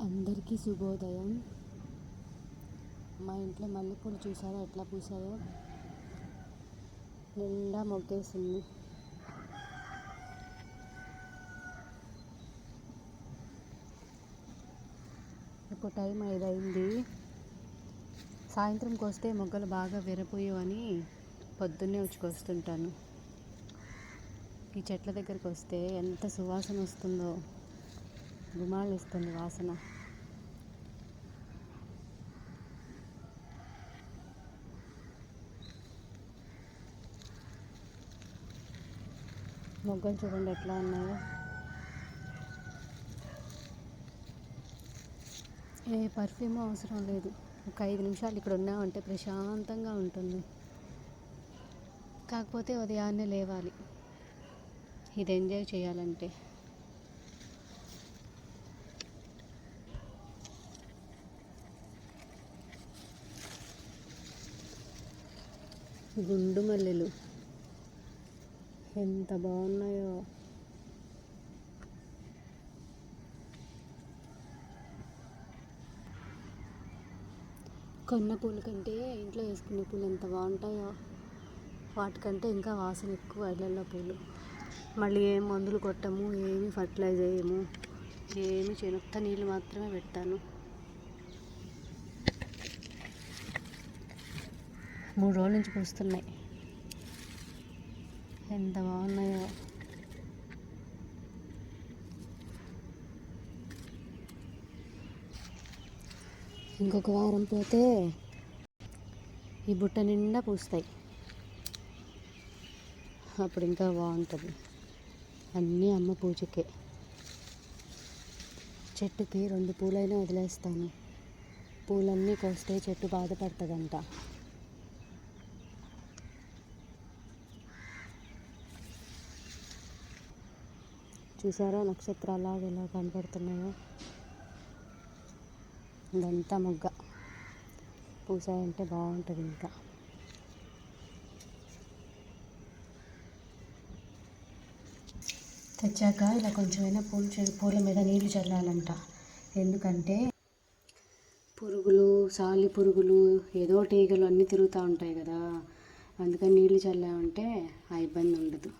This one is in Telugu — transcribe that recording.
అందరికీ శుభోదయం. మా ఇంట్లో మల్లెపూలు చూసారా ఎట్లా పూసాయో, నిండా మొగ్గేసింది. ఇప్పుడు టైం 5 అయింది. సాయంత్రంకి వస్తే మొగ్గలు బాగా విరపోయేవని పొద్దున్నే వచ్చి కోస్తుంటాను. ఈ చెట్ల దగ్గరికి వస్తే ఎంత సువాసన వస్తుందో, గుమాలు ఇస్తుంది వాసన. మొగ్గలు చూడండి ఎట్లా ఉన్నాయో. ఏ పర్ఫ్యూమ్ అవసరం లేదు. ఒక 5 నిమిషాలు ఇక్కడ ఉన్నామంటే ప్రశాంతంగా ఉంటుంది. కాకపోతే ఉదయాన్నే లేవాలి ఇది ఎంజాయ్ చేయాలంటే. గుండు మల్లెలు ఎంత బాగున్నాయో. కొన్న పూల కంటే ఇంట్లో వేసుకునే పూలు ఎంత బాగుంటాయో, వాటికంటే ఇంకా వాసన ఎక్కువ ఇళ్ళల్లో పూలు. మళ్ళీ ఏం మందులు కొట్టము, ఏమి ఫర్టిలైజ్ చేయము, ఏమి చెనుత్త నీళ్ళు మాత్రమే పెడతాను. 3 రోజుల నుంచి పూస్తున్నాయి. ఎంత బాగున్నాయో. ఇంకొక వారం పోతే ఈ బుట్ట నిండా పూస్తాయి. అప్పుడు ఇంకా బాగుంటుంది. అన్నీ అమ్మ పూజకే. చెట్టుకి 2 పూలైనా వదిలేస్తాను. పూలన్నీ కోస్తే చెట్టు బాధపడుతుందంట. చూసారా నక్షత్రాలాగా ఎలా కనపడుతున్నాయో. ఇదంతా మొగ్గ పూసాయంటే బాగుంటుంది. ఇంకా తెచ్చాక ఇలా కొంచెమైనా పూల మీద నీళ్లు చల్లాలంట. ఎందుకంటే పురుగులు, సాలి పురుగులు, ఏదో ఈగలు అన్నీ తిరుగుతూ ఉంటాయి కదా. అందుకని నీళ్లు చల్లామంటే ఆ ఇబ్బంది ఉండదు.